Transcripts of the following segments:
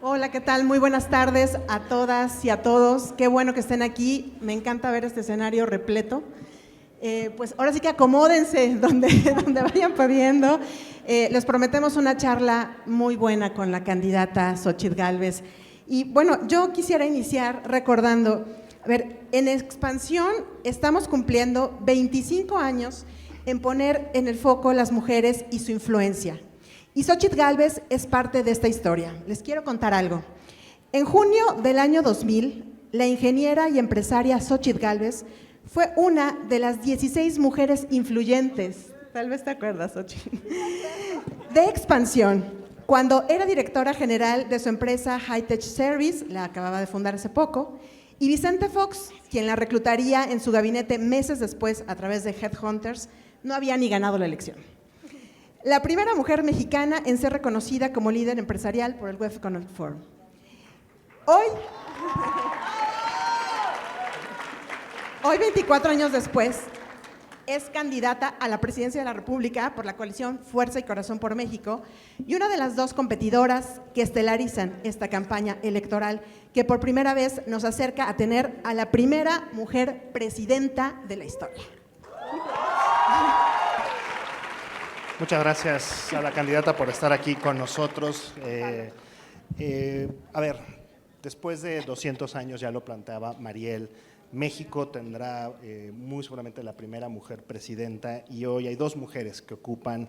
Hola, ¿qué tal? Muy buenas tardes a todas y a todos. Qué bueno que estén aquí. Me encanta ver este escenario repleto. Pues ahora sí que acomódense donde vayan pudiendo. Les prometemos una charla muy buena con la candidata Xóchitl Gálvez. Y bueno, yo quisiera iniciar recordando, a ver, en Expansión estamos cumpliendo 25 años en poner en el foco las mujeres y su influencia. Y Xóchitl Gálvez es parte de esta historia. Les quiero contar algo. En junio del año 2000, la ingeniera y empresaria Xóchitl Gálvez fue una de las 16 mujeres influyentes, tal vez te acuerdas, Xóchitl, de Expansión, cuando era directora general de su empresa Hightech Service, la acababa de fundar hace poco, y Vicente Fox, quien la reclutaría en su gabinete meses después a través de Headhunters, no había ni ganado la elección. La primera mujer mexicana en ser reconocida como líder empresarial por el Web Economic Forum. Hoy, 24 años después, es candidata a la presidencia de la República por la coalición Fuerza y Corazón por México y una de las dos competidoras que estelarizan esta campaña electoral que por primera vez nos acerca a tener a la primera mujer presidenta de la historia. Muchas gracias a la candidata por estar aquí con nosotros. A ver, después de 200 años, ya lo planteaba Mariel, México tendrá muy seguramente la primera mujer presidenta y hoy hay dos mujeres que ocupan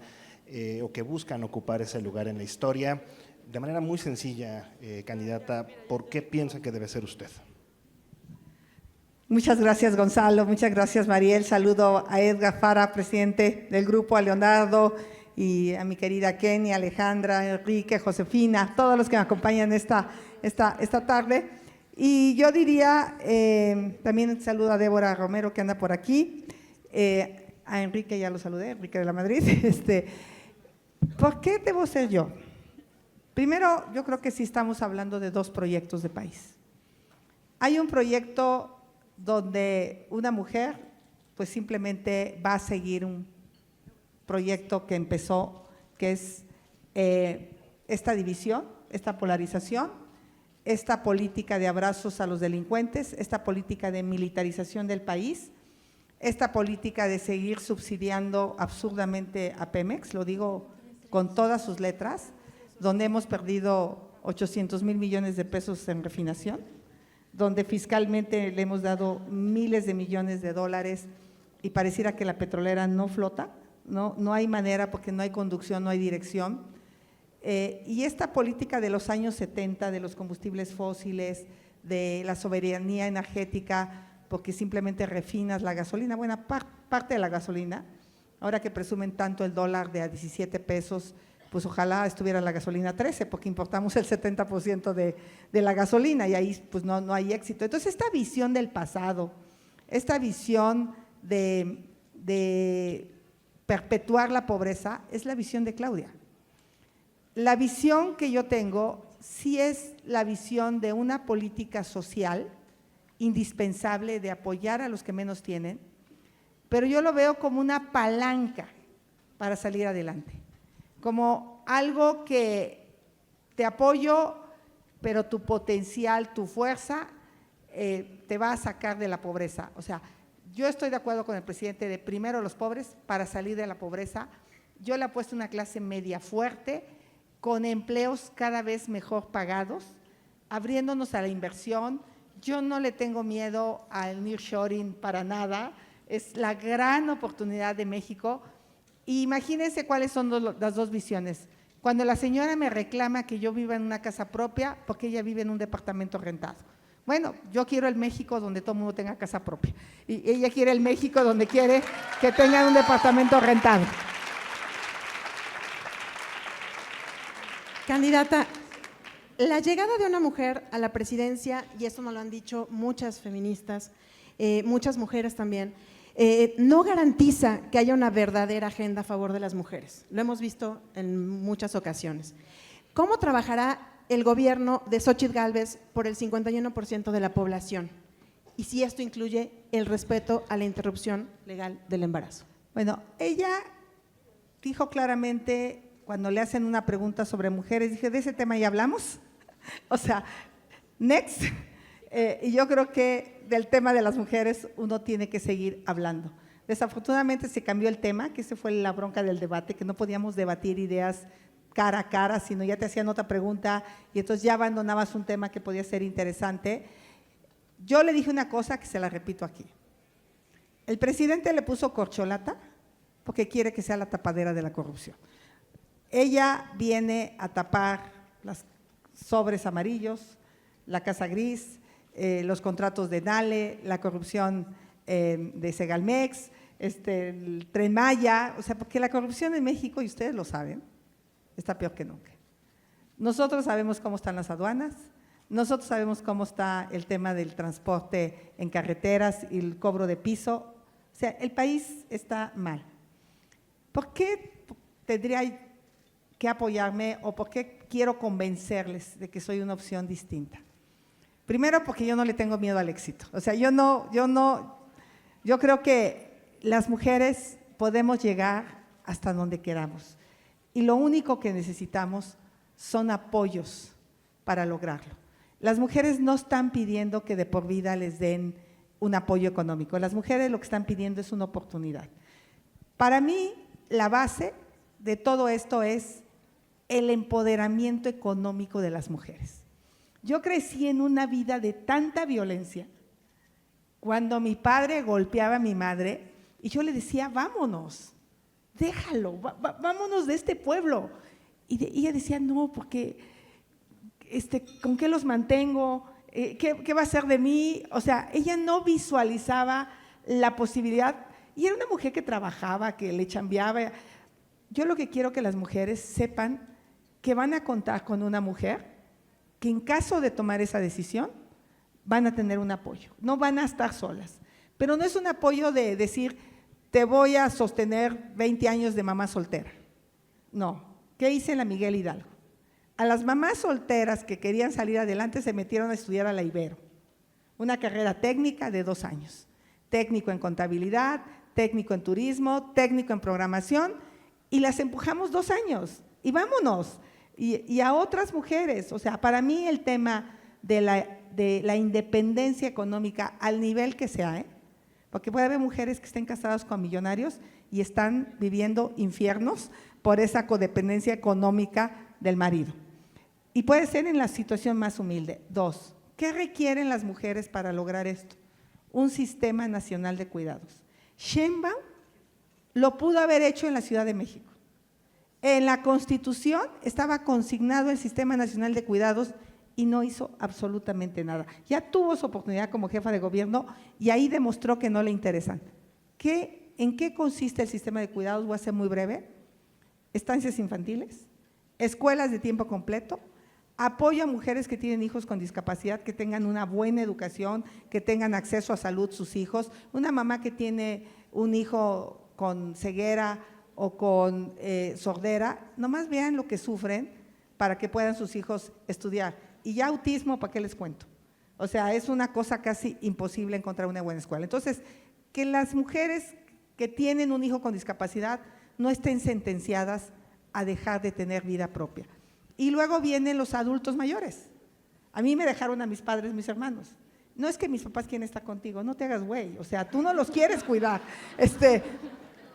o que buscan ocupar ese lugar en la historia. De manera muy sencilla, candidata, ¿por qué piensa que debe ser usted? Muchas gracias, Gonzalo. Muchas gracias, Mariel. Saludo a Edgar Fara, presidente del grupo, a Leonardo y a mi querida Kenny, Alejandra, Enrique, Josefina, todos los que me acompañan esta tarde. Y yo diría, también saludo a Débora Romero, que anda por aquí, a Enrique ya lo saludé, Enrique de la Madrid. ¿Por qué debo ser yo? Primero, yo creo que sí estamos hablando de dos proyectos de país. Hay un proyecto donde una mujer pues simplemente va a seguir un proyecto que empezó, que es esta división, esta polarización, esta política de abrazos a los delincuentes, esta política de militarización del país, esta política de seguir subsidiando absurdamente a Pemex, lo digo con todas sus letras, donde hemos perdido 800,000 millones de pesos en refinación, donde fiscalmente le hemos dado miles de millones de dólares y pareciera que la petrolera no flota, no hay manera porque no hay conducción, no hay dirección. Y esta política de los años 70, de los combustibles fósiles, de la soberanía energética, porque simplemente refinas la gasolina, buena parte de la gasolina, ahora que presumen tanto el dólar de a 17 pesos, pues ojalá estuviera la gasolina a 13, porque importamos el 70% de la gasolina y ahí pues no hay éxito. Entonces esta visión del pasado, esta visión de perpetuar la pobreza es la visión de Claudia. La visión que yo tengo sí es la visión de una política social indispensable de apoyar a los que menos tienen, pero yo lo veo como una palanca para salir adelante, como algo que te apoyo, pero tu potencial, tu fuerza te va a sacar de la pobreza. O sea, yo estoy de acuerdo con el presidente de primero los pobres para salir de la pobreza. Yo le apuesto una clase media fuerte, con empleos cada vez mejor pagados, abriéndonos a la inversión. Yo no le tengo miedo al nearshoring para nada, es la gran oportunidad de México. Y imagínense cuáles son las dos visiones. Cuando la señora me reclama que yo viva en una casa propia, porque ella vive en un departamento rentado. Bueno, yo quiero el México donde todo el mundo tenga casa propia. Y ella quiere el México donde quiere que tengan un departamento rentado. Candidata, la llegada de una mujer a la presidencia, y esto nos lo han dicho muchas feministas, muchas mujeres también, no garantiza que haya una verdadera agenda a favor de las mujeres. Lo hemos visto en muchas ocasiones. ¿Cómo trabajará el gobierno de Xóchitl Gálvez por el 51% de la población? Y si esto incluye el respeto a la interrupción legal del embarazo. Bueno, ella dijo claramente, cuando le hacen una pregunta sobre mujeres, dije, ¿de ese tema ya hablamos? O sea, next. Y yo creo que del tema de las mujeres uno tiene que seguir hablando. Desafortunadamente se cambió el tema, que esa fue la bronca del debate, que no podíamos debatir ideas cara a cara, sino ya te hacían otra pregunta y entonces ya abandonabas un tema que podía ser interesante. Yo le dije una cosa que se la repito aquí. El presidente le puso corcholata porque quiere que sea la tapadera de la corrupción. Ella viene a tapar los sobres amarillos, la Casa Gris, los contratos de Nale, la corrupción de Segalmex, el Tren Maya, o sea, porque la corrupción en México, y ustedes lo saben, está peor que nunca. Nosotros sabemos cómo están las aduanas, nosotros sabemos cómo está el tema del transporte en carreteras y el cobro de piso, o sea, el país está mal. ¿Por qué tendría que apoyarme o por qué quiero convencerles de que soy una opción distinta? Primero, porque yo no le tengo miedo al éxito. O sea, yo creo que las mujeres podemos llegar hasta donde queramos. Y lo único que necesitamos son apoyos para lograrlo. Las mujeres no están pidiendo que de por vida les den un apoyo económico. Las mujeres lo que están pidiendo es una oportunidad. Para mí, la base de todo esto es el empoderamiento económico de las mujeres. Yo crecí en una vida de tanta violencia, cuando mi padre golpeaba a mi madre y yo le decía, vámonos, déjalo, vámonos de este pueblo. Y ella decía, no, porque ¿con qué los mantengo? ¿Qué va a ser de mí? O sea, ella no visualizaba la posibilidad, y era una mujer que trabajaba, que le chambeaba. Yo lo que quiero que las mujeres sepan que van a contar con una mujer que en caso de tomar esa decisión van a tener un apoyo, no van a estar solas, pero no es un apoyo de decir, te voy a sostener 20 años de mamá soltera. No, ¿qué hice en la Miguel Hidalgo? A las mamás solteras que querían salir adelante se metieron a estudiar a la Ibero, una carrera técnica de 2 años, técnico en contabilidad, técnico en turismo, técnico en programación, y las empujamos 2 años, y vámonos. Y a otras mujeres, o sea, para mí el tema de la independencia económica al nivel que sea, porque puede haber mujeres que estén casadas con millonarios y están viviendo infiernos por esa codependencia económica del marido. Y puede ser en la situación más humilde. 2, ¿qué requieren las mujeres para lograr esto? Un sistema nacional de cuidados. Sheinbaum lo pudo haber hecho en la Ciudad de México. En la Constitución estaba consignado el Sistema Nacional de Cuidados y no hizo absolutamente nada. Ya tuvo su oportunidad como jefa de gobierno y ahí demostró que no le interesan. ¿En qué consiste el sistema de cuidados? Voy a ser muy breve. Estancias infantiles, escuelas de tiempo completo, apoyo a mujeres que tienen hijos con discapacidad, que tengan una buena educación, que tengan acceso a salud sus hijos. Una mamá que tiene un hijo con ceguera o con sordera, nomás vean lo que sufren para que puedan sus hijos estudiar. Y ya autismo, ¿para qué les cuento? O sea, es una cosa casi imposible encontrar una buena escuela. Entonces, que las mujeres que tienen un hijo con discapacidad no estén sentenciadas a dejar de tener vida propia. Y luego vienen los adultos mayores. A mí me dejaron a mis padres, mis hermanos. No es que mis papás quieren estar contigo, no te hagas güey, o sea, tú no los quieres cuidar.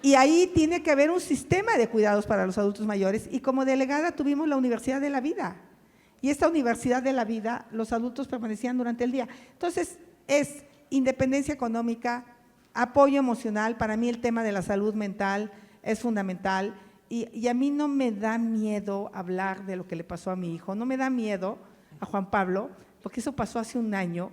Y ahí tiene que haber un sistema de cuidados para los adultos mayores, y como delegada tuvimos la Universidad de la Vida, y esta Universidad de la Vida, los adultos permanecían durante el día. Entonces, es independencia económica, apoyo emocional. Para mí el tema de la salud mental es fundamental, y a mí no me da miedo hablar de lo que le pasó a mi hijo, no me da miedo a Juan Pablo, porque eso pasó hace 1 año,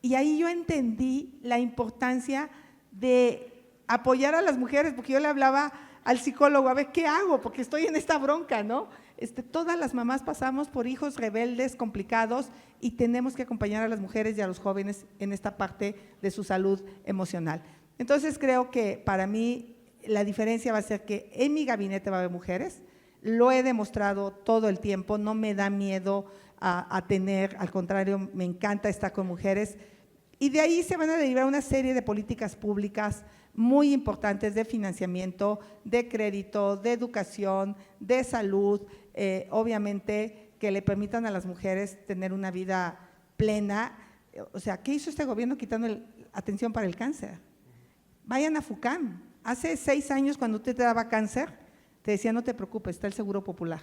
y ahí yo entendí la importancia de apoyar a las mujeres, porque yo le hablaba al psicólogo, a ver, ¿qué hago? Porque estoy en esta bronca, ¿no? Todas las mamás pasamos por hijos rebeldes, complicados, y tenemos que acompañar a las mujeres y a los jóvenes en esta parte de su salud emocional. Entonces creo que para mí la diferencia va a ser que en mi gabinete va a haber mujeres, lo he demostrado todo el tiempo, no me da miedo a tener, al contrario, me encanta estar con mujeres, y de ahí se van a derivar una serie de políticas públicas muy importantes de financiamiento, de crédito, de educación, de salud, obviamente que le permitan a las mujeres tener una vida plena. O sea, ¿qué hizo este gobierno quitando atención para el cáncer? Vayan a FUCAM. Hace 6 años, cuando usted te daba cáncer, te decía, no te preocupes, está el Seguro Popular.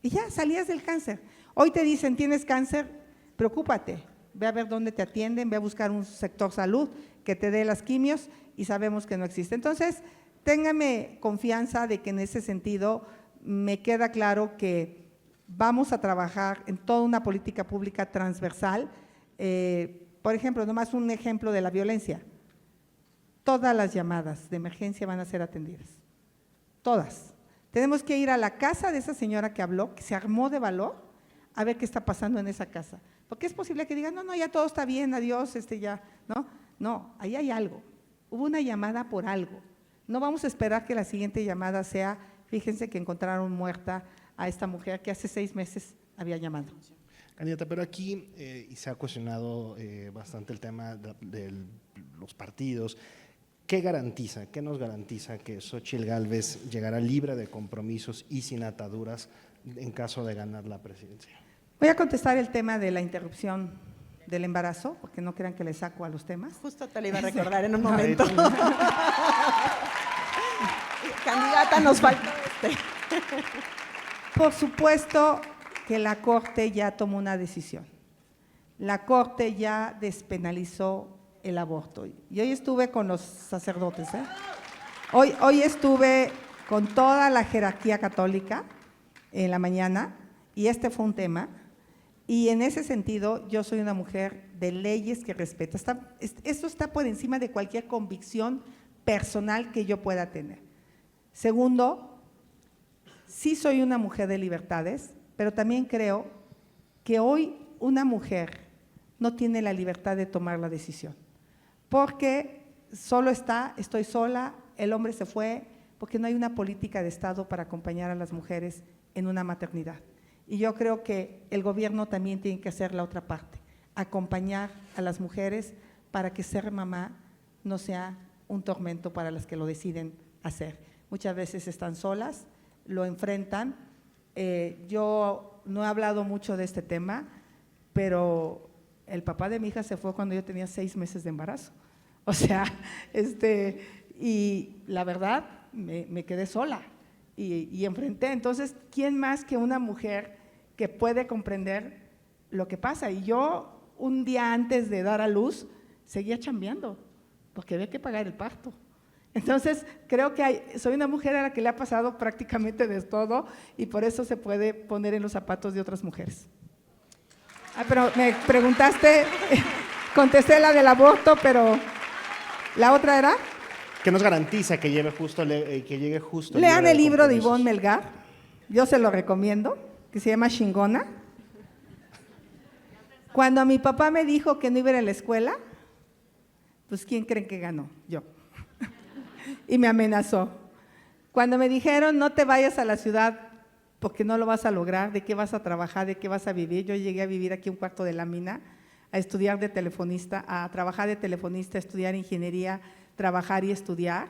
Y ya salías del cáncer. Hoy te dicen, tienes cáncer, preocúpate, ve a ver dónde te atienden, ve a buscar un sector salud que te dé las quimios y sabemos que no existe. Entonces, téngame confianza de que en ese sentido me queda claro que vamos a trabajar en toda una política pública transversal. Por ejemplo, nomás un ejemplo de la violencia. Todas las llamadas de emergencia van a ser atendidas, todas. Tenemos que ir a la casa de esa señora que habló, que se armó de valor, a ver qué está pasando en esa casa. Porque es posible que digan, no, ya todo está bien, adiós, ya, ¿no? No, ahí hay algo. Hubo una llamada por algo. No vamos a esperar que la siguiente llamada sea, fíjense que encontraron muerta a esta mujer que hace 6 meses había llamado. Candidata, pero aquí, y se ha cuestionado bastante el tema de los partidos, ¿qué garantiza, qué nos garantiza que Xóchitl Gálvez llegará libre de compromisos y sin ataduras en caso de ganar la presidencia? Voy a contestar el tema de la interrupción del embarazo, porque no crean que le saco a los temas. Justo te lo iba a recordar en un momento. Candidata, nos falta Por supuesto que la Corte ya tomó una decisión. La Corte ya despenalizó el aborto. Y hoy estuve con los sacerdotes, Hoy estuve con toda la jerarquía católica en la mañana, y este fue un tema, y en ese sentido yo soy una mujer de leyes que respeta. Esto está por encima de cualquier convicción personal que yo pueda tener. Segundo, sí soy una mujer de libertades, pero también creo que hoy una mujer no tiene la libertad de tomar la decisión, porque estoy sola, el hombre se fue, porque no hay una política de Estado para acompañar a las mujeres en una maternidad. Y yo creo que el gobierno también tiene que hacer la otra parte, acompañar a las mujeres para que ser mamá no sea un tormento para las que lo deciden hacer. Muchas veces están solas, lo enfrentan. Yo no he hablado mucho de este tema, pero el papá de mi hija se fue cuando yo tenía 6 meses de embarazo. O sea, y la verdad me quedé sola y enfrenté. Entonces, ¿quién más que una mujer que puede comprender lo que pasa? Y yo, un día antes de dar a luz, seguía chambeando, porque había que pagar el parto. Entonces, creo que soy una mujer a la que le ha pasado prácticamente de todo, y por eso se puede poner en los zapatos de otras mujeres. Pero me preguntaste, contesté la del aborto, pero ¿la otra era? ¿Qué nos garantiza que llegue justo? Lean el libro de Ivonne Melgar, yo se lo recomiendo, que se llama Chingona. Cuando a mi papá me dijo que no iba a ir a la escuela, pues ¿quién creen que ganó? Yo. Y me amenazó. Cuando me dijeron no te vayas a la ciudad porque no lo vas a lograr, ¿de qué vas a trabajar? ¿De qué vas a vivir? Yo llegué a vivir aquí un cuarto de lámina, a estudiar de telefonista, a trabajar de telefonista, a estudiar ingeniería, trabajar y estudiar.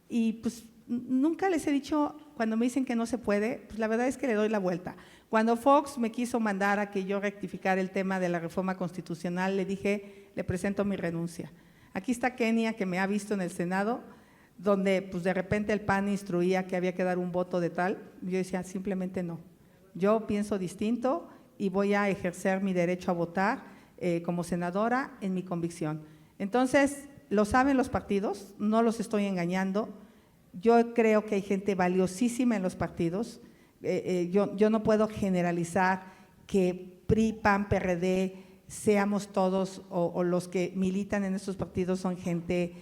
Y pues nunca les he dicho, cuando me dicen que no se puede, pues la verdad es que le doy la vuelta. Cuando Fox me quiso mandar a que yo rectificara el tema de la reforma constitucional, le dije, le presento mi renuncia. Aquí está Kenia, que me ha visto en el Senado, donde pues de repente el PAN instruía que había que dar un voto de tal. Yo decía, simplemente no. Yo pienso distinto y voy a ejercer mi derecho a votar como senadora en mi convicción. Entonces, lo saben los partidos, no los estoy engañando. Yo creo que hay gente valiosísima en los partidos. Yo no puedo generalizar que PRI, PAN, PRD, seamos todos o los que militan en estos partidos son gente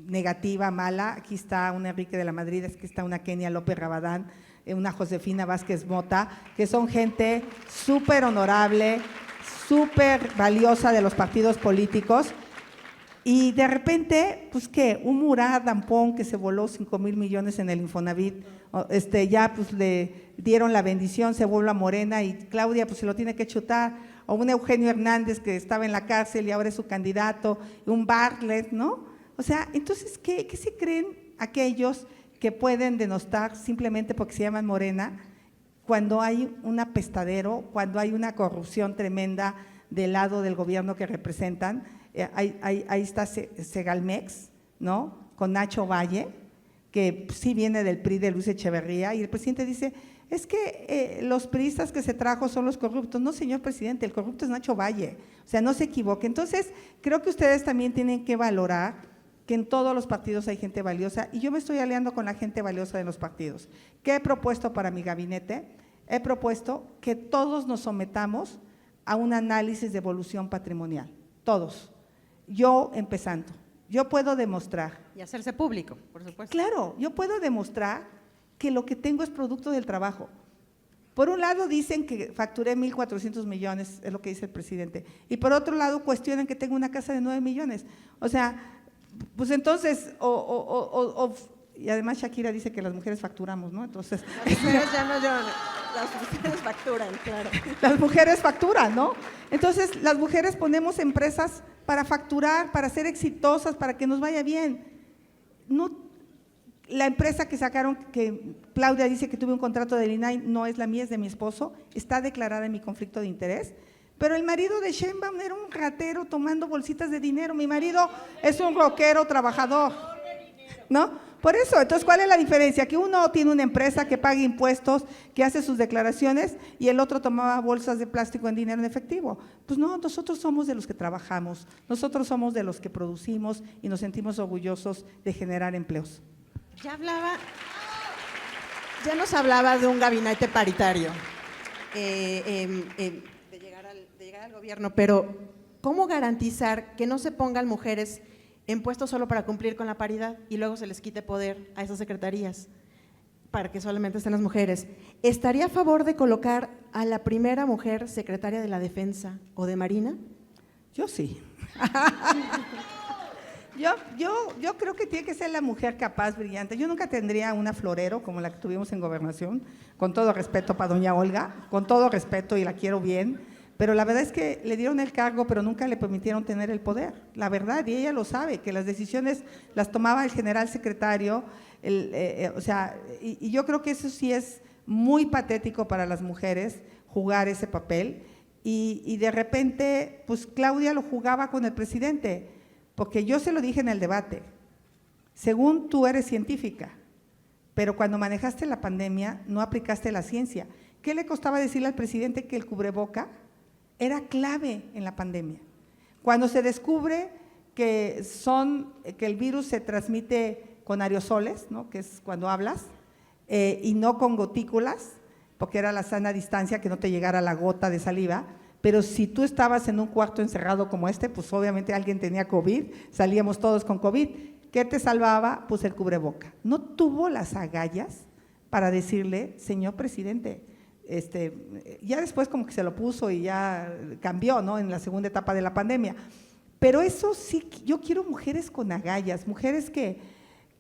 negativa, mala. Aquí está una Enrique de la Madrid, aquí está una Kenia López Rabadán, una Josefina Vázquez Mota, que son gente súper honorable, súper valiosa de los partidos políticos. Y de repente, pues ¿qué? Un Murat Dampón que se voló 5,000 millones en el Infonavit, ya pues le dieron la bendición, se vuelve a Morena y Claudia pues se lo tiene que chutar, o un Eugenio Hernández que estaba en la cárcel y ahora es su candidato, un Bartlett, ¿no? O sea, entonces, ¿qué se creen aquellos que pueden denostar simplemente porque se llaman Morena, cuando hay un apestadero, cuando hay una corrupción tremenda del lado del gobierno que representan. Ahí está Segalmex, ¿no? Con Nacho Valle, que sí viene del PRI de Luis Echeverría, y el presidente dice, es que los priistas que se trajo son los corruptos. No, señor presidente, el corrupto es Nacho Valle, o sea, no se equivoque. Entonces, creo que ustedes también tienen que valorar que en todos los partidos hay gente valiosa, y yo me estoy aliando con la gente valiosa de los partidos. ¿Qué he propuesto para mi gabinete? He propuesto que todos nos sometamos a un análisis de evolución patrimonial, todos, yo empezando. Yo puedo demostrar. Y hacerse público, por supuesto. Claro, yo puedo demostrar que lo que tengo es producto del trabajo. Por un lado dicen que facturé 1,400 millones, es lo que dice el presidente, y por otro lado cuestionan que tengo una casa de 9 millones. O sea, pues entonces, y además Shakira dice que las mujeres facturamos, ¿no? Entonces, las mujeres ya no lloran, las mujeres facturan, claro. Las mujeres facturan, ¿no? Entonces, las mujeres ponemos empresas para facturar, para ser exitosas, para que nos vaya bien. No, la empresa que sacaron, que Claudia dice que tuve un contrato del INAI, no es la mía, es de mi esposo, está declarada en mi conflicto de interés, pero el marido de Sheinbaum era un ratero tomando bolsitas de dinero. Mi marido es un rockero trabajador, ¿no? Por eso, entonces, ¿cuál es la diferencia? Que uno tiene una empresa que paga impuestos, que hace sus declaraciones, y el otro tomaba bolsas de plástico en dinero en efectivo. Pues no, nosotros somos de los que trabajamos, nosotros somos de los que producimos y nos sentimos orgullosos de generar empleos. Ya nos hablaba de un gabinete paritario, de llegar al gobierno, pero ¿cómo garantizar que no se pongan mujeres en puestos solo para cumplir con la paridad y luego se les quite poder a esas secretarías para que solamente estén las mujeres? ¿Estaría a favor de colocar a la primera mujer secretaria de la Defensa o de Marina? Yo sí. Yo creo que tiene que ser la mujer capaz, brillante. Yo nunca tendría una florero como la que tuvimos en Gobernación, con todo respeto para doña Olga, con todo respeto, y la quiero bien, pero la verdad es que le dieron el cargo, pero nunca le permitieron tener el poder, la verdad, y ella lo sabe, que las decisiones las tomaba el general secretario, o sea, y yo creo que eso sí es muy patético para las mujeres, jugar ese papel, y de repente, pues Claudia lo jugaba con el presidente, porque yo se lo dije en el debate, según tú eres científica, pero cuando manejaste la pandemia no aplicaste la ciencia. ¿Qué le costaba decirle al presidente que el cubreboca era clave en la pandemia? Cuando se descubre que el virus se transmite con aerosoles, ¿no? Que es cuando hablas, y no con gotículas, porque era la sana distancia, que no te llegara la gota de saliva, pero si tú estabas en un cuarto encerrado como este, pues obviamente alguien tenía COVID, salíamos todos con COVID. ¿Qué te salvaba? Pues el cubreboca. No tuvo las agallas para decirle, señor presidente, ya después como que se lo puso y ya cambió, ¿no? En la segunda etapa de la pandemia. Pero eso sí, yo quiero mujeres con agallas, mujeres que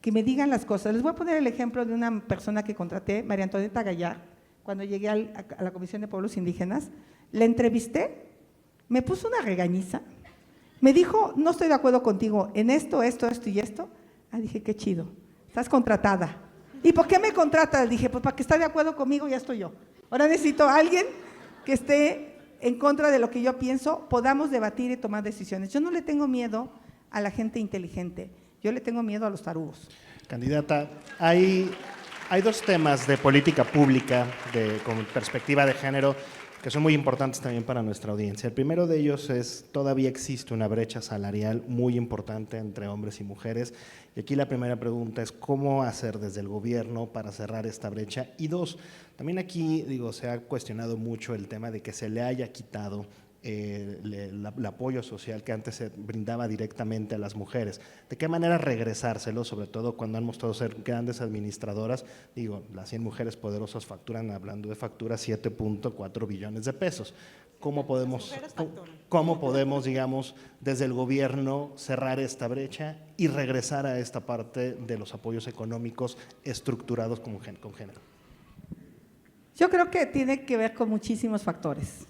me digan las cosas. Les voy a poner el ejemplo de una persona que contraté, María Antonieta Gallar, cuando llegué a la Comisión de Pueblos Indígenas. La entrevisté, me puso una regañiza, me dijo, no estoy de acuerdo contigo en esto y esto. Dije, qué chido, estás contratada. ¿Y por qué me contratas? Dije, pues para que esté de acuerdo conmigo, ya estoy yo. Ahora necesito a alguien que esté en contra de lo que yo pienso, podamos debatir y tomar decisiones. Yo no le tengo miedo a la gente inteligente, yo le tengo miedo a los tarugos. Candidata, hay dos temas de política pública con perspectiva de género que son muy importantes también para nuestra audiencia. El primero de ellos es, todavía existe una brecha salarial muy importante entre hombres y mujeres, y aquí la primera pregunta es cómo hacer desde el gobierno para cerrar esta brecha. Y dos, también aquí se ha cuestionado mucho el tema de que se le haya quitado el apoyo social que antes se brindaba directamente a las mujeres. ¿De qué manera regresárselo, sobre todo cuando han mostrado ser grandes administradoras? Las 100 mujeres poderosas facturan, hablando de facturas, 7.4 billones de pesos. ¿Cómo podemos, digamos, desde el gobierno cerrar esta brecha y regresar a esta parte de los apoyos económicos estructurados con género? Yo creo que tiene que ver con muchísimos factores.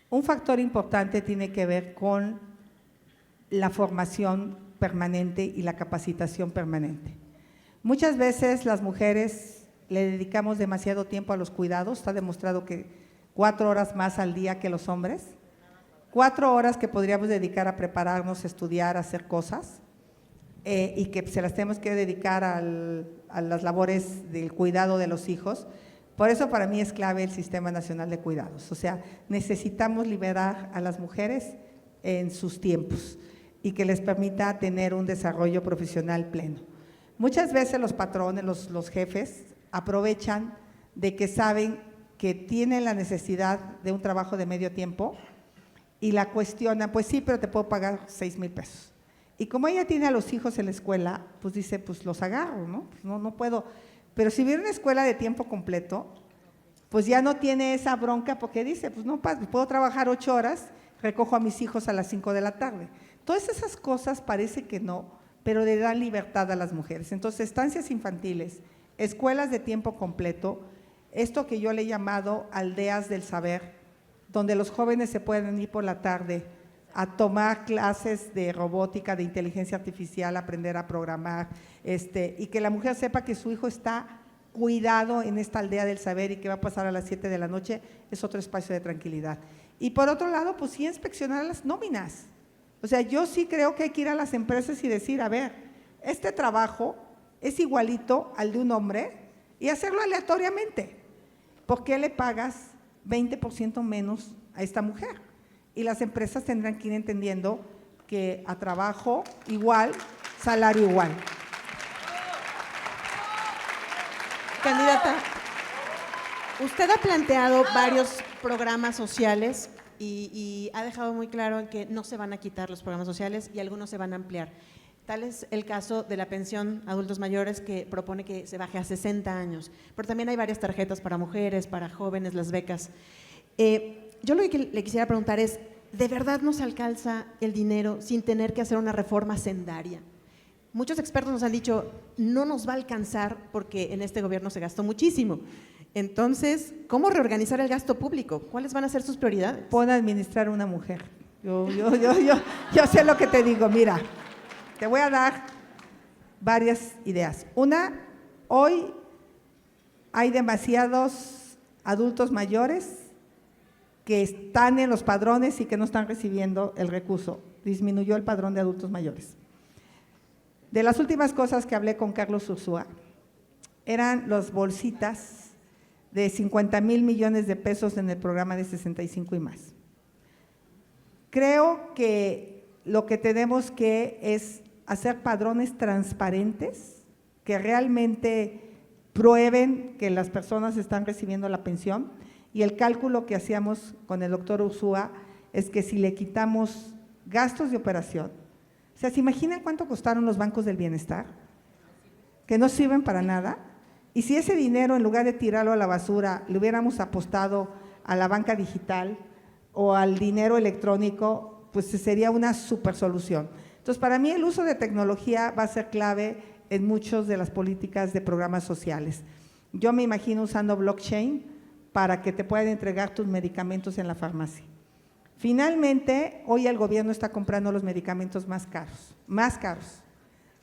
Un factor importante tiene que ver con la formación permanente y la capacitación permanente. Muchas veces las mujeres le dedicamos demasiado tiempo a los cuidados, está demostrado que 4 horas más al día que los hombres, 4 horas que podríamos dedicar a prepararnos, a estudiar, a hacer cosas, y que se las tenemos que dedicar a las labores del cuidado de los hijos. Por eso para mí es clave el Sistema Nacional de Cuidados, o sea, necesitamos liberar a las mujeres en sus tiempos y que les permita tener un desarrollo profesional pleno. Muchas veces los patrones, los jefes, aprovechan de que saben que tienen la necesidad de un trabajo de medio tiempo y la cuestionan, pues sí, pero te puedo pagar 6,000 pesos. Y como ella tiene a los hijos en la escuela, pues dice, pues los agarro, ¿no? Pues no puedo. Pero si hubiera una escuela de tiempo completo, pues ya no tiene esa bronca porque dice, pues no, puedo trabajar 8 horas, recojo a mis hijos a las 5 de la tarde. Todas esas cosas parece que no, pero le dan libertad a las mujeres. Entonces, estancias infantiles, escuelas de tiempo completo, esto que yo le he llamado aldeas del saber, donde los jóvenes se pueden ir por la tarde a tomar clases de robótica, de inteligencia artificial, aprender a programar, y que la mujer sepa que su hijo está cuidado en esta aldea del saber y que va a pasar a las 7 de la noche, es otro espacio de tranquilidad. Y por otro lado, pues sí inspeccionar las nóminas. O sea, yo sí creo que hay que ir a las empresas y decir, a ver, este trabajo es igualito al de un hombre y hacerlo aleatoriamente. ¿Por qué le pagas 20% menos a esta mujer? Y las empresas tendrán que ir entendiendo que a trabajo igual, salario igual. Candidata, usted ha planteado varios programas sociales y ha dejado muy claro en que no se van a quitar los programas sociales y algunos se van a ampliar. Tal es el caso de la pensión a adultos mayores, que propone que se baje a 60 años, pero también hay varias tarjetas para mujeres, para jóvenes, las becas. Yo lo que le quisiera preguntar es, ¿de verdad nos alcanza el dinero sin tener que hacer una reforma sendaria? Muchos expertos nos han dicho, no nos va a alcanzar porque en este gobierno se gastó muchísimo. Entonces, ¿cómo reorganizar el gasto público? ¿Cuáles van a ser sus prioridades? Pon a administrar una mujer. Yo sé lo que te digo, mira, te voy a dar varias ideas. Una, hoy hay demasiados adultos mayores que están en los padrones y que no están recibiendo el recurso. Disminuyó el padrón de adultos mayores. De las últimas cosas que hablé con Carlos Ursúa, eran las bolsitas de 50,000 millones de pesos en el programa de 65 y más. Creo que lo que tenemos que es hacer padrones transparentes que realmente prueben que las personas están recibiendo la pensión, y el cálculo que hacíamos con el doctor Ursúa es que si le quitamos gastos de operación, o sea, ¿se imaginan cuánto costaron los bancos del bienestar? Que no sirven para nada. Y si ese dinero, en lugar de tirarlo a la basura, le hubiéramos apostado a la banca digital o al dinero electrónico, pues sería una super solución. Entonces, para mí el uso de tecnología va a ser clave en muchas de las políticas de programas sociales. Yo me imagino usando blockchain para que te puedan entregar tus medicamentos en la farmacia. Finalmente, hoy el gobierno está comprando los medicamentos más caros,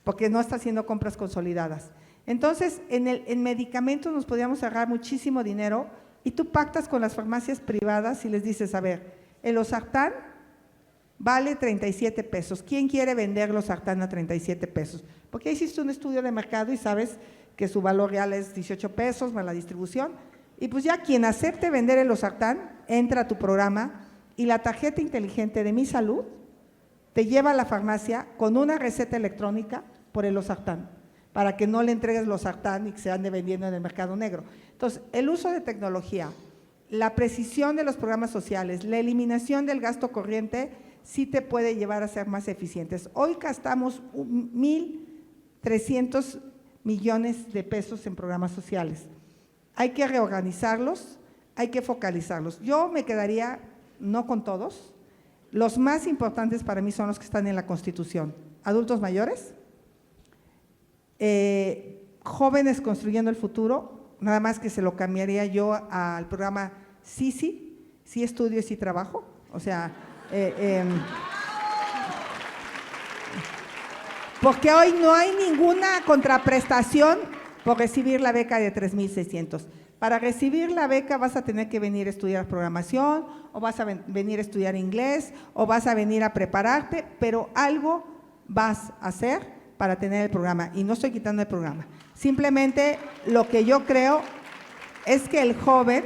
porque no está haciendo compras consolidadas. Entonces, en medicamentos nos podríamos ahorrar muchísimo dinero y tú pactas con las farmacias privadas y les dices, a ver, el losartán vale 37 pesos. ¿Quién quiere vender losartán a 37 pesos? Porque hiciste un estudio de mercado y sabes que su valor real es 18 pesos más la distribución. Y pues ya quien acepte vender el losartán entra a tu programa y la tarjeta inteligente de Mi Salud te lleva a la farmacia con una receta electrónica por el losartán, para que no le entregues losartán y que se ande vendiendo en el mercado negro. Entonces, el uso de tecnología, la precisión de los programas sociales, la eliminación del gasto corriente, sí te puede llevar a ser más eficientes. Hoy gastamos 1,300 millones de pesos en programas sociales. Hay que reorganizarlos, hay que focalizarlos. Yo me quedaría, no con todos, los más importantes para mí son los que están en la Constitución. Adultos mayores, jóvenes construyendo el futuro, nada más que se lo cambiaría yo al programa Sí, estudio y sí trabajo, o sea, porque hoy no hay ninguna contraprestación por recibir la beca de 3,600. Para recibir la beca vas a tener que venir a estudiar programación, o vas a venir a estudiar inglés, o vas a venir a prepararte, pero algo vas a hacer para tener el programa. Y no estoy quitando el programa. Simplemente lo que yo creo es que el joven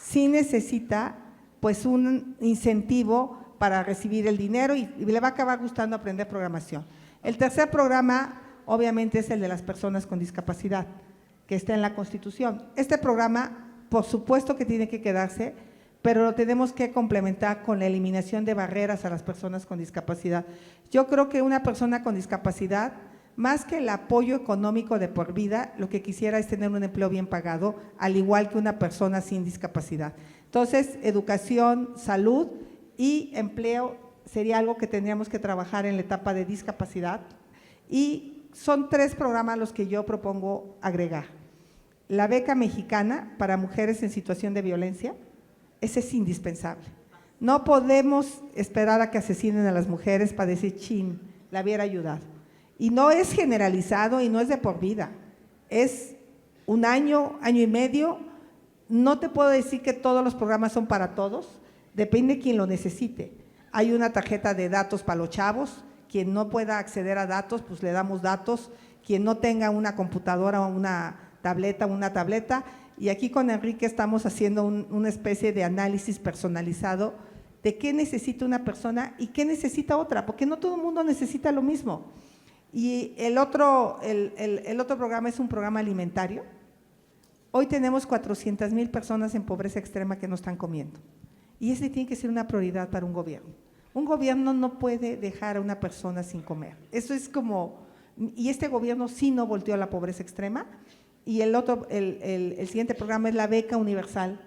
sí necesita pues un incentivo para recibir el dinero y le va a acabar gustando aprender programación. El tercer programa obviamente es el de las personas con discapacidad, que está en la Constitución. Este programa, por supuesto que tiene que quedarse, pero lo tenemos que complementar con la eliminación de barreras a las personas con discapacidad. Yo creo que una persona con discapacidad, más que el apoyo económico de por vida, lo que quisiera es tener un empleo bien pagado, al igual que una persona sin discapacidad. Entonces, educación, salud y empleo sería algo que tendríamos que trabajar en la etapa de discapacidad, y son 3 programas los que yo propongo agregar. La beca mexicana para mujeres en situación de violencia, ese es indispensable. No podemos esperar a que asesinen a las mujeres para decir, chin, la hubiera ayudado. Y no es generalizado y no es de por vida, es un año, año y medio. No te puedo decir que todos los programas son para todos, depende de quien lo necesite. Hay una tarjeta de datos para los chavos, quien no pueda acceder a datos, pues le damos datos, quien no tenga una computadora o una tableta, y aquí con Enrique estamos haciendo una especie de análisis personalizado de qué necesita una persona y qué necesita otra, porque no todo el mundo necesita lo mismo. Y el otro programa es un programa alimentario. Hoy tenemos 400,000 personas en pobreza extrema que no están comiendo, y ese tiene que ser una prioridad para un gobierno. Un gobierno no puede dejar a una persona sin comer. Eso es como, y este gobierno sí no volteó a la pobreza extrema. Y el siguiente programa es la beca universal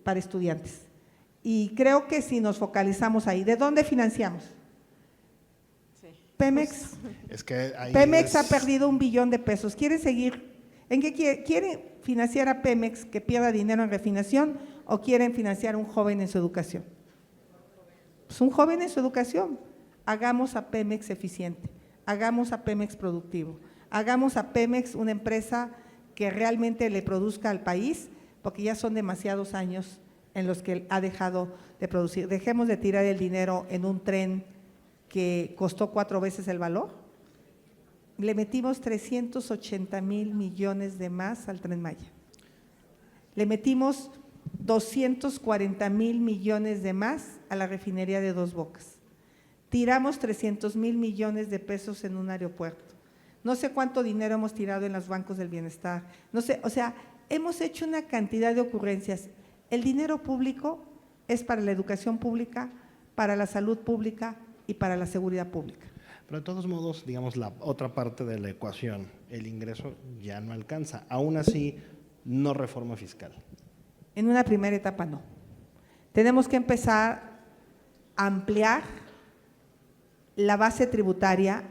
para estudiantes. Y creo que si nos focalizamos ahí, ¿de dónde financiamos? Sí. Pemex. Es que Pemex ha perdido $1 billón. ¿Quieren seguir? ¿En qué quieren financiar a Pemex que pierda dinero en refinación, o quieren financiar a un joven en su educación? Pues un joven en su educación. Hagamos a Pemex eficiente, hagamos a Pemex productivo, hagamos a Pemex una empresa que realmente le produzca al país, porque ya son demasiados años en los que ha dejado de producir. Dejemos de tirar el dinero en un tren que costó 4 veces el valor. Le metimos 380,000 millones de más al Tren Maya. Le metimos 240,000 millones de más a la refinería de Dos Bocas. Tiramos 300,000 millones de pesos en un aeropuerto. No sé cuánto dinero hemos tirado en los bancos del bienestar. No sé, o sea, hemos hecho una cantidad de ocurrencias. El dinero público es para la educación pública, para la salud pública y para la seguridad pública. Pero de todos modos, digamos, la otra parte de la ecuación, el ingreso ya no alcanza. Aún así, no reforma fiscal. En una primera etapa no. Tenemos que empezar a ampliar la base tributaria,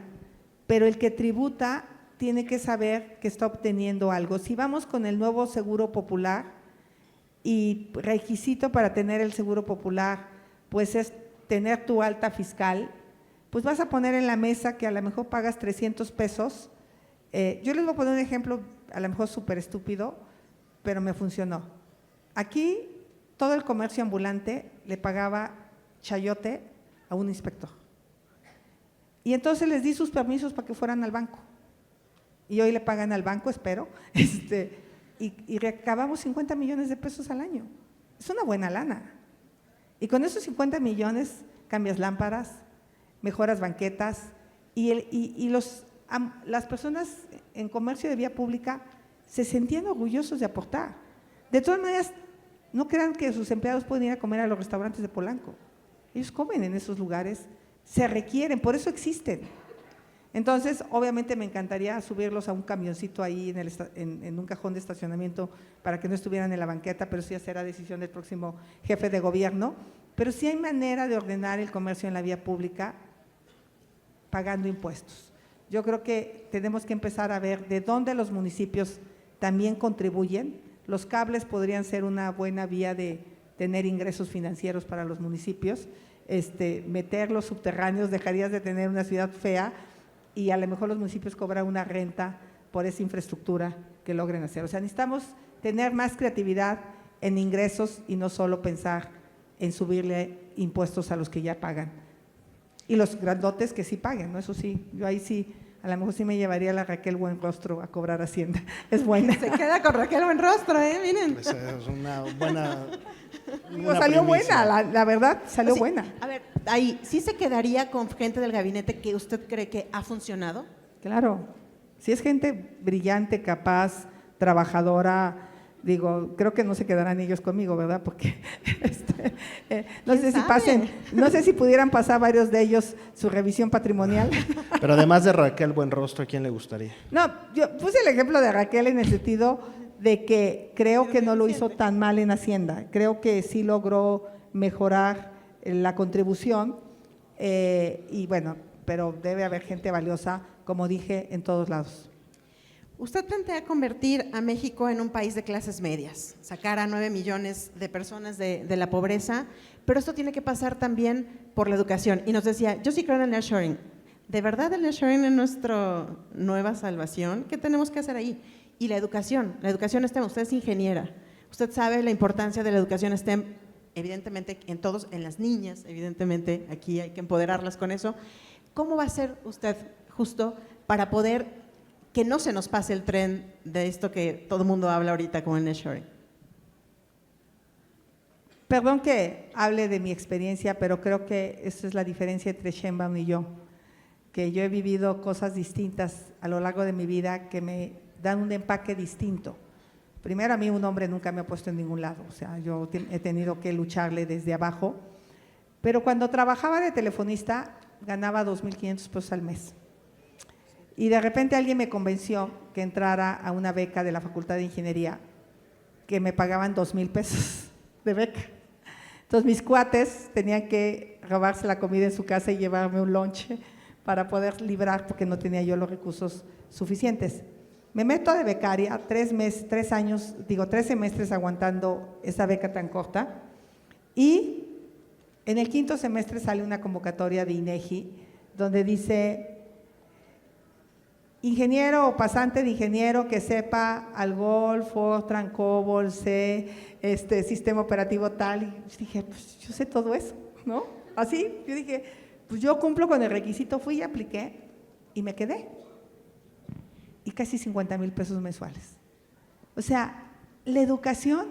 pero el que tributa tiene que saber que está obteniendo algo. Si vamos con el nuevo Seguro Popular, y requisito para tener el Seguro Popular, pues es tener tu alta fiscal, pues vas a poner en la mesa que a lo mejor pagas 300 pesos. Yo les voy a poner un ejemplo, a lo mejor súper estúpido, pero me funcionó. Aquí todo el comercio ambulante le pagaba chayote a un inspector. Y entonces les di sus permisos para que fueran al banco. Y hoy le pagan al banco, espero, y recabamos 50 millones de pesos al año. Es una buena lana. Y con esos 50 millones cambias lámparas, mejoras banquetas, y las personas en comercio de vía pública se sentían orgullosos de aportar. De todas maneras, no crean que sus empleados pueden ir a comer a los restaurantes de Polanco. Ellos comen en esos lugares, se requieren, por eso existen. Entonces, obviamente me encantaría subirlos a un camioncito ahí en un cajón de estacionamiento para que no estuvieran en la banqueta, pero sí será decisión del próximo jefe de gobierno. Pero sí hay manera de ordenar el comercio en la vía pública pagando impuestos. Yo creo que tenemos que empezar a ver de dónde los municipios también contribuyen. Los cables podrían ser una buena vía de tener ingresos financieros para los municipios. Meter los subterráneos, dejarías de tener una ciudad fea, y a lo mejor los municipios cobran una renta por esa infraestructura que logren hacer. O sea, necesitamos tener más creatividad en ingresos y no solo pensar en subirle impuestos a los que ya pagan. Y los grandotes que sí paguen, ¿no? Eso sí, yo ahí sí, a lo mejor sí me llevaría a la Raquel Buenrostro a cobrar Hacienda. Es buena. Se queda con Raquel Buenrostro, miren. Pues es una buena… Digo, salió primicia. buena, la verdad, salió Sí, buena. A ver, ahí, ¿sí se quedaría con gente del gabinete que usted cree que ha funcionado? Claro, si es gente brillante, capaz, trabajadora, digo, creo que no se quedarán ellos conmigo, ¿verdad? Porque no sé si pasen, no sé si pudieran pasar varios de ellos su revisión patrimonial. Pero además de Raquel Buenrostro, ¿a quién le gustaría? No, yo puse el ejemplo de Raquel en el sentido de que creo que no lo hizo tan mal en Hacienda, creo que sí logró mejorar la contribución y bueno, pero debe haber gente valiosa, como dije, en todos lados. Usted plantea convertir a México en un país de clases medias, sacar a 9 millones de personas de la pobreza, pero esto tiene que pasar también por la educación. Y nos decía, yo sí creo en el nearshoring. ¿De verdad el nearshoring es nuestra nueva salvación? ¿Qué tenemos que hacer ahí? Y la educación STEM, usted es ingeniera, usted sabe la importancia de la educación STEM, evidentemente en todos, en las niñas, evidentemente aquí hay que empoderarlas con eso. ¿Cómo va a ser usted justo para poder que no se nos pase el tren de esto que todo el mundo habla ahorita como el nearshoring? Perdón que hable de mi experiencia, pero creo que esa es la diferencia entre Sheinbaum y yo, que yo he vivido cosas distintas a lo largo de mi vida que me dan un empaque distinto. Primero, a mí un hombre nunca me ha puesto en ningún lado, o sea, yo he tenido que lucharle desde abajo, pero cuando trabajaba de telefonista ganaba 2,500 pesos al mes. Y de repente alguien me convenció que entrara a una beca de la Facultad de Ingeniería, que me pagaban 2,000 pesos de beca. Entonces mis cuates tenían que robarse la comida en su casa y llevarme un lonche para poder librar, porque no tenía yo los recursos suficientes. Me meto de becaria, 3 semestres aguantando esa beca tan corta, y en el 5º semestre sale una convocatoria de INEGI donde dice: ingeniero o pasante de ingeniero que sepa Algol, Fortran, COBOL, C, sistema operativo tal. Y dije, pues yo sé todo eso, ¿no? Así, yo dije, pues yo cumplo con el requisito, fui y apliqué y me quedé. Y casi 50,000 pesos mensuales. O sea, la educación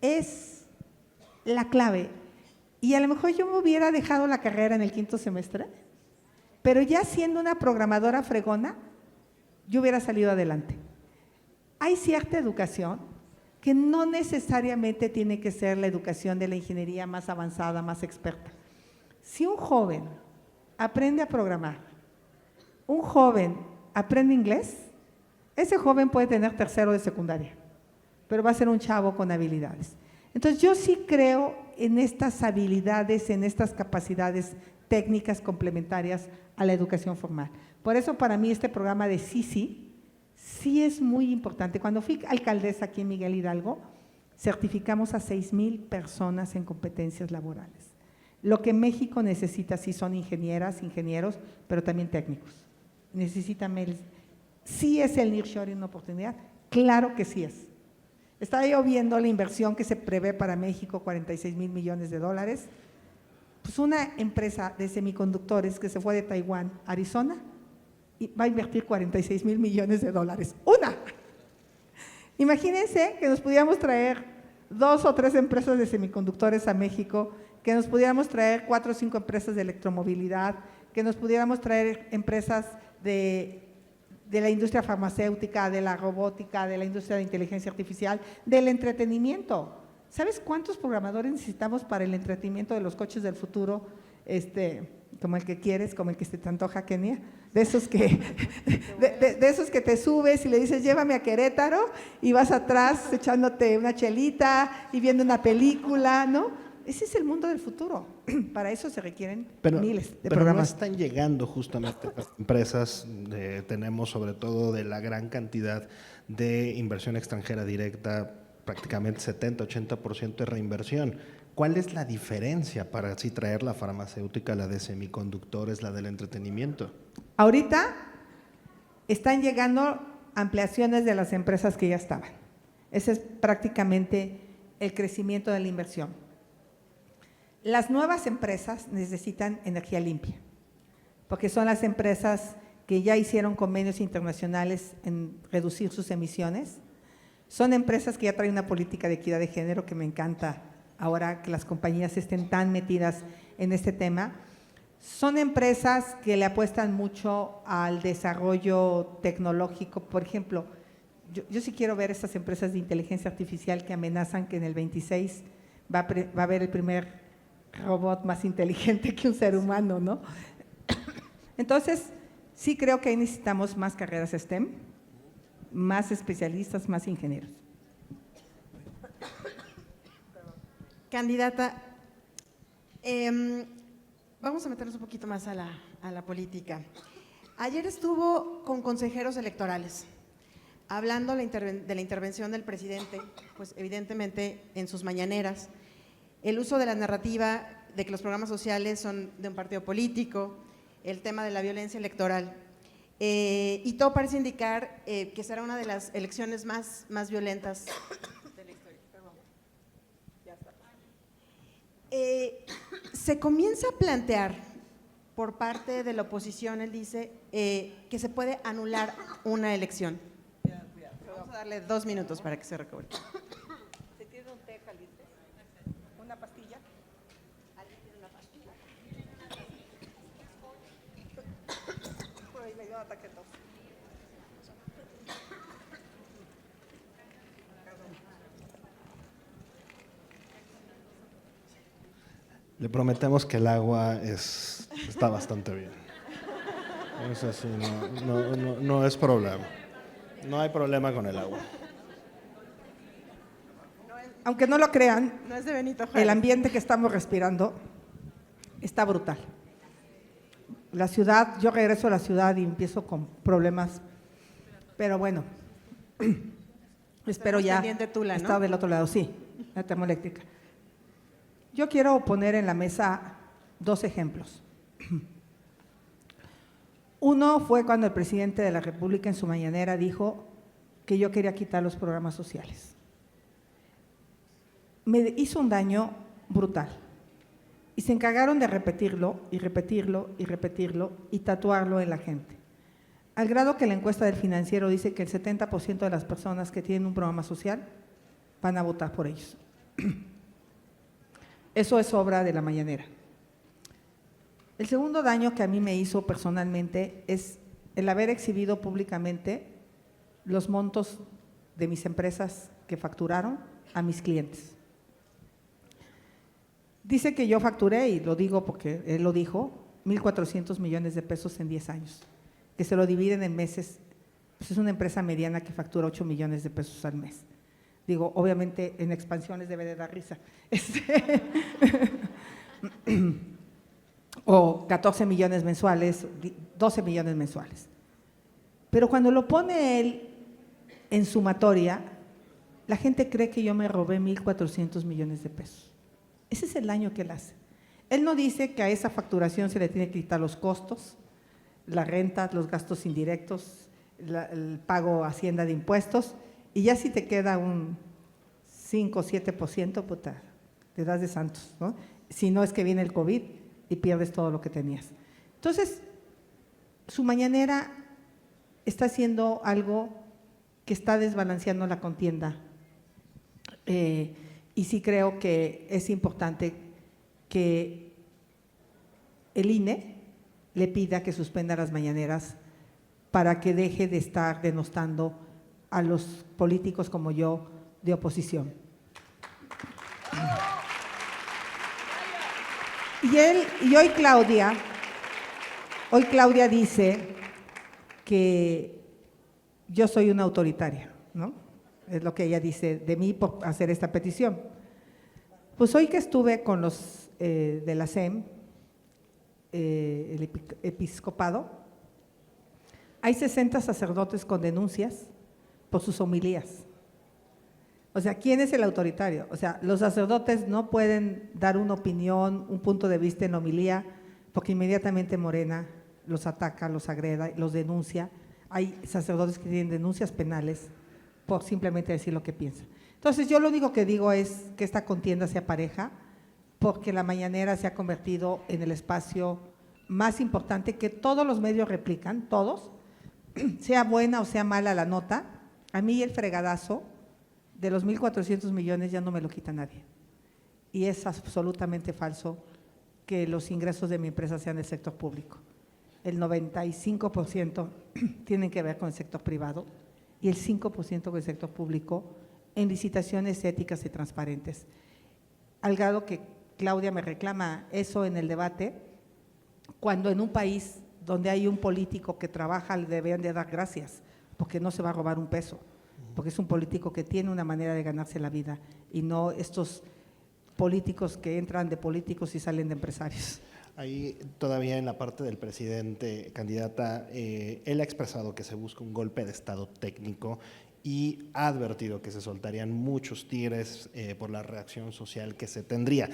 es la clave. Y a lo mejor yo me hubiera dejado la carrera en el 5º semestre, pero ya siendo una programadora fregona, yo hubiera salido adelante. Hay cierta educación que no necesariamente tiene que ser la educación de la ingeniería más avanzada, más experta. Si un joven aprende a programar, un joven aprende inglés, ese joven puede tener 3º de secundaria, pero va a ser un chavo con habilidades. Entonces yo sí creo en estas habilidades, en estas capacidades técnicas complementarias a la educación formal. Por eso para mí este programa de sí es muy importante. Cuando fui alcaldesa aquí en Miguel Hidalgo, certificamos a 6,000 personas en competencias laborales. Lo que México necesita sí son ingenieras, ingenieros, pero también técnicos. ¿Sí es el nearshoring una oportunidad? Claro que sí es. Estaba yo viendo la inversión que se prevé para México, 46,000 millones de dólares. Pues una empresa de semiconductores que se fue de Taiwán a Arizona y va a invertir 46,000 millones de dólares. ¡Una! Imagínense que nos pudiéramos traer 2 o 3 empresas de semiconductores a México, que nos pudiéramos traer 4 o 5 empresas de electromovilidad, que nos pudiéramos traer empresas de la industria farmacéutica, de la robótica, de la industria de inteligencia artificial, del entretenimiento. ¿Sabes cuántos programadores necesitamos para el entretenimiento de los coches del futuro? Como el que quieres, como el que se te antoja, Kenia, de esos que te subes y le dices, llévame a Querétaro, y vas atrás echándote una chelita y viendo una película, ¿no? Ese es el mundo del futuro. Para eso se requieren miles de programas. No están llegando justamente las empresas, tenemos sobre todo de la gran cantidad de inversión extranjera directa, prácticamente 70-80% de reinversión. ¿Cuál es la diferencia para así traer la farmacéutica, la de semiconductores, la del entretenimiento? Ahorita están llegando ampliaciones de las empresas que ya estaban. Ese es prácticamente el crecimiento de la inversión. Las nuevas empresas necesitan energía limpia, porque son las empresas que ya hicieron convenios internacionales en reducir sus emisiones. Son empresas que ya traen una política de equidad de género que me encanta ahora que las compañías estén tan metidas en este tema. Son empresas que le apuestan mucho al desarrollo tecnológico. Por ejemplo, yo sí quiero ver estas empresas de inteligencia artificial que amenazan que en el 26 va a haber el primer robot más inteligente que un ser humano, ¿no? Entonces, sí creo que ahí necesitamos más carreras STEM, más especialistas, más ingenieros. Candidata, vamos a meternos un poquito más a la política. Ayer estuvo con consejeros electorales, hablando de la intervención del presidente, pues evidentemente en sus mañaneras, el uso de la narrativa de que los programas sociales son de un partido político, el tema de la violencia electoral, y todo parece indicar que será una de las elecciones más violentas de la historia. Perdón. Ya está. Se comienza a plantear por parte de la oposición, él dice, que se puede anular una elección. Vamos a darle 2 minutos para que se recobre. ¿Se tiene un té caliente? ¿Una pastilla? ¿Alguien tiene una pastilla? Por ahí me dio un ataque de tos. Le prometemos que el agua está bastante bien. Eso sí, no es problema. No hay problema con el agua. Aunque no lo crean, No es de Benito Juárez. el ambiente que estamos respirando está brutal. La ciudad, yo regreso a la ciudad y empiezo con problemas, pero bueno, espero ya pendiente Tula, ¿no? estar del otro lado, sí, la termoeléctrica. Yo quiero poner en la mesa 2 ejemplos. Uno fue cuando el presidente de la República en su mañanera dijo que yo quería quitar los programas sociales. Me hizo un daño brutal y se encargaron de repetirlo y repetirlo y repetirlo y tatuarlo en la gente, al grado que la encuesta del Financiero dice que el 70% de las personas que tienen un programa social van a votar por ellos. Eso es obra de la mañanera. El segundo daño que a mí me hizo personalmente es el haber exhibido públicamente los montos de mis empresas que facturaron a mis clientes. Dice que yo facturé, y lo digo porque él lo dijo, 1.400 millones de pesos en 10 años, que se lo dividen en meses. Pues es una empresa mediana que factura 8 millones de pesos al mes. Digo, obviamente en expansiones debe de dar risa. O 14 millones mensuales, 12 millones mensuales. Pero cuando lo pone él en sumatoria, la gente cree que yo me robé 1.400 millones de pesos. Ese es el daño que él hace. Él no dice que a esa facturación se le tiene que quitar los costos, la renta, los gastos indirectos, el pago a Hacienda de impuestos, y ya si te queda un 5 o 7%, puta, te das de santos, ¿no? Si no es que viene el COVID y pierdes todo lo que tenías. Entonces, su mañanera está haciendo algo que está desbalanceando la contienda. Y sí creo que es importante que el INE le pida que suspenda las mañaneras para que deje de estar denostando a los políticos como yo de oposición. Y hoy Claudia dice que yo soy una autoritaria, ¿no? Es lo que ella dice de mí por hacer esta petición. Pues hoy que estuve con los de la SEM, el episcopado, hay 60 sacerdotes con denuncias por sus homilías. O sea, ¿quién es el autoritario? O sea, los sacerdotes no pueden dar una opinión, un punto de vista en homilía, porque inmediatamente Morena los ataca, los agreda, los denuncia. hay sacerdotes que tienen denuncias penales por simplemente decir lo que piensan. Entonces, yo lo único que digo es que esta contienda sea pareja, porque la mañanera se ha convertido en el espacio más importante que todos los medios replican, todos, sea buena o sea mala la nota. A mí el fregadazo de los 1.400 millones ya no me lo quita nadie. Y es absolutamente falso que los ingresos de mi empresa sean del sector público. El 95% tienen que ver con el sector privado y el 5% con el sector público en licitaciones éticas y transparentes. Al grado que Claudia me reclama eso en el debate, cuando en un país donde hay un político que trabaja le deberían de dar gracias, porque no se va a robar un peso, porque es un político que tiene una manera de ganarse la vida y no estos políticos que entran de políticos y salen de empresarios. Ahí todavía en la parte del presidente, candidata, él ha expresado que se busca un golpe de Estado técnico y ha advertido que se soltarían muchos tigres por la reacción social que se tendría.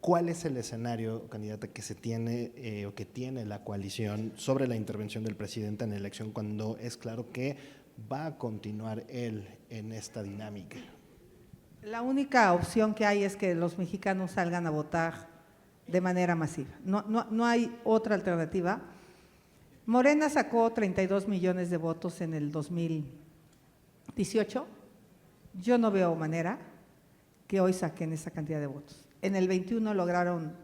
¿Cuál es el escenario, candidata, que se tiene o que tiene la coalición sobre la intervención del presidente en la elección cuando es claro que va a continuar él en esta dinámica? La única opción que hay es que los mexicanos salgan a votar de manera masiva. No hay otra alternativa. Morena sacó 32 millones de votos en el 2018. Yo no veo manera que hoy saquen esa cantidad de votos. En el 21 lograron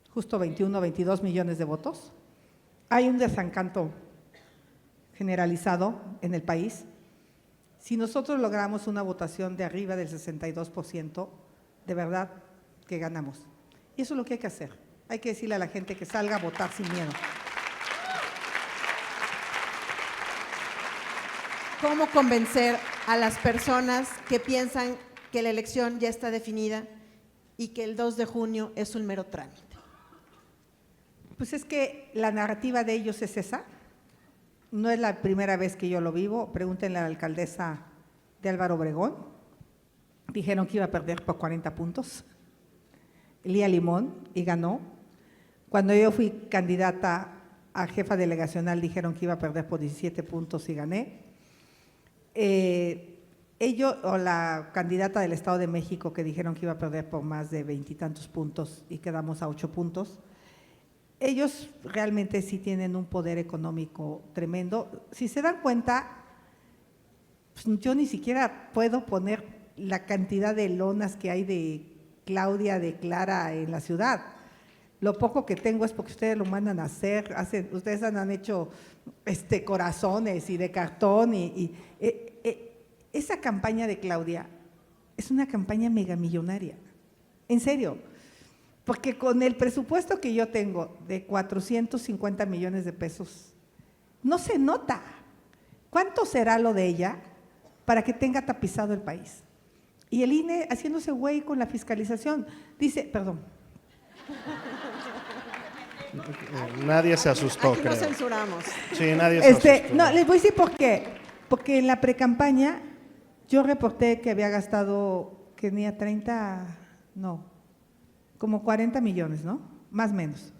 justo 21, 22 millones de votos. Hay un desencanto generalizado en el país. Si nosotros logramos una votación de arriba del 62%, de verdad que ganamos. Y eso es lo que hay que hacer. Hay que decirle a la gente que salga a votar sin miedo. ¿Cómo convencer a las personas que piensan que la elección ya está definida y que el 2 de junio es un mero trámite? Pues es que la narrativa de ellos es esa. No es la primera vez que yo lo vivo. Pregúntenle a la alcaldesa de Álvaro Obregón. Dijeron que iba a perder por 40 puntos. Lía Limón, y ganó. Cuando yo fui candidata a jefa delegacional, dijeron que iba a perder por 17 puntos y gané. Ellos, o la candidata del Estado de México, que dijeron que iba a perder por más de 20 y tantos puntos y quedamos a 8 puntos. Ellos realmente sí tienen un poder económico tremendo. Si se dan cuenta, pues yo ni siquiera puedo poner la cantidad de lonas que hay de Claudia, de Clara en la ciudad. Lo poco que tengo es porque ustedes lo mandan a hacer, ustedes han hecho corazones y de cartón esa campaña de Claudia es una campaña megamillonaria, en serio, porque con el presupuesto que yo tengo de 450 millones de pesos, no se nota. ¿Cuánto será lo de ella para que tenga tapizado el país? Y el INE haciéndose güey con la fiscalización, dice, perdón. Nadie se asustó, Aquí creo. no censuramos. Sí, nadie se asustó. No, les voy a decir por qué. Porque en la precampaña yo reporté que había gastado, que tenía 40 millones, ¿no? Más o menos.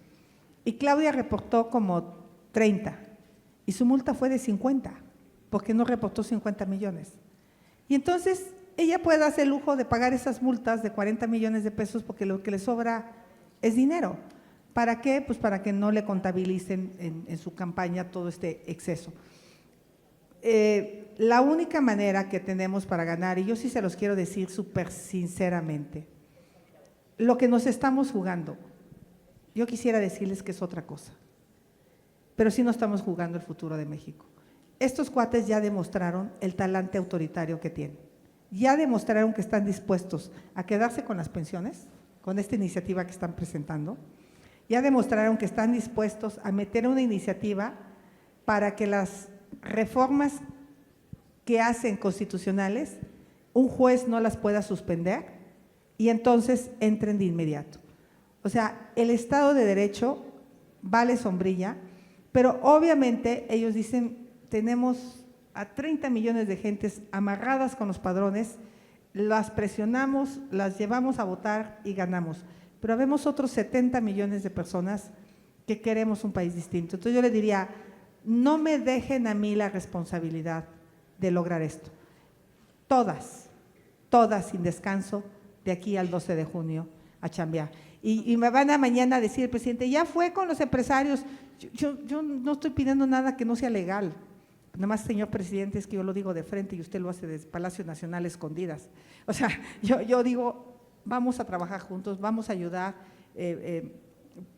Y Claudia reportó como 30. Y su multa fue de 50, porque no reportó 50 millones. Y entonces ella puede darse el lujo de pagar esas multas de 40 millones de pesos porque lo que le sobra es dinero. ¿Para qué? Pues para que no le contabilicen en su campaña todo este exceso. La única manera que tenemos para ganar, y yo sí se los quiero decir súper sinceramente, lo que nos estamos jugando, yo quisiera decirles que es otra cosa, pero sí no estamos jugando el futuro de México. Estos cuates ya demostraron el talante autoritario que tienen, ya demostraron que están dispuestos a quedarse con las pensiones, con esta iniciativa que están presentando, ya demostraron que están dispuestos a meter una iniciativa para que las reformas que hacen constitucionales, un juez no las pueda suspender y entonces entren de inmediato. O sea, el Estado de Derecho vale sombrilla, pero obviamente ellos dicen, tenemos a 30 millones de gentes amarradas con los padrones, las presionamos, las llevamos a votar y ganamos. Pero habemos otros 70 millones de personas que queremos un país distinto. Entonces yo le diría, no me dejen a mí la responsabilidad de lograr esto. Todas sin descanso, de aquí al 12 de junio a chambear. Y me van a mañana decir el presidente, ya fue con los empresarios. Yo no estoy pidiendo nada que no sea legal. Nada más, señor presidente, es que yo lo digo de frente y usted lo hace desde Palacio Nacional escondidas. O sea, yo digo, vamos a trabajar juntos, vamos a ayudar.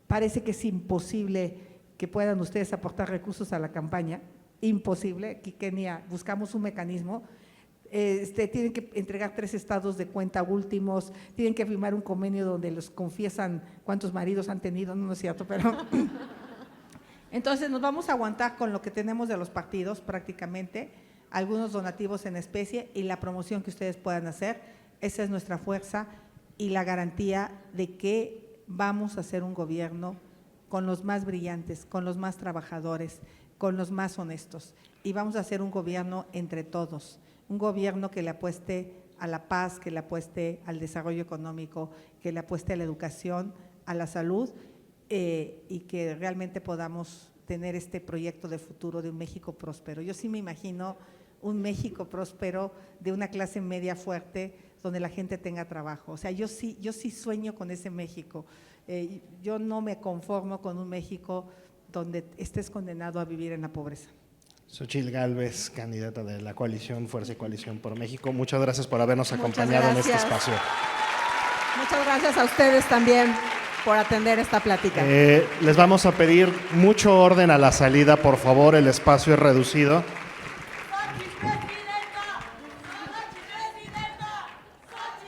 Parece que es imposible que puedan ustedes aportar recursos a la campaña, imposible, que Kenia, buscamos un mecanismo. Tienen que entregar 3 estados de cuenta últimos, tienen que firmar un convenio donde los confiesan cuántos maridos han tenido, no es cierto, pero… Entonces nos vamos a aguantar con lo que tenemos de los partidos prácticamente, algunos donativos en especie y la promoción que ustedes puedan hacer. Esa es nuestra fuerza y la garantía de que vamos a hacer un gobierno con los más brillantes, con los más trabajadores, con los más honestos, y vamos a hacer un gobierno entre todos. Un gobierno que le apueste a la paz, que le apueste al desarrollo económico, que le apueste a la educación, a la salud y que realmente podamos tener este proyecto de futuro de un México próspero. Yo sí me imagino un México próspero de una clase media fuerte donde la gente tenga trabajo. O sea, yo sí sueño con ese México. Yo no me conformo con un México donde estés condenado a vivir en la pobreza. Xochitl Gálvez, candidata de la coalición Fuerza y Coalición por México, muchas gracias por habernos acompañado en este espacio. Muchas gracias a ustedes también por atender esta plática. Les vamos a pedir mucho orden a la salida, por favor, el espacio es reducido.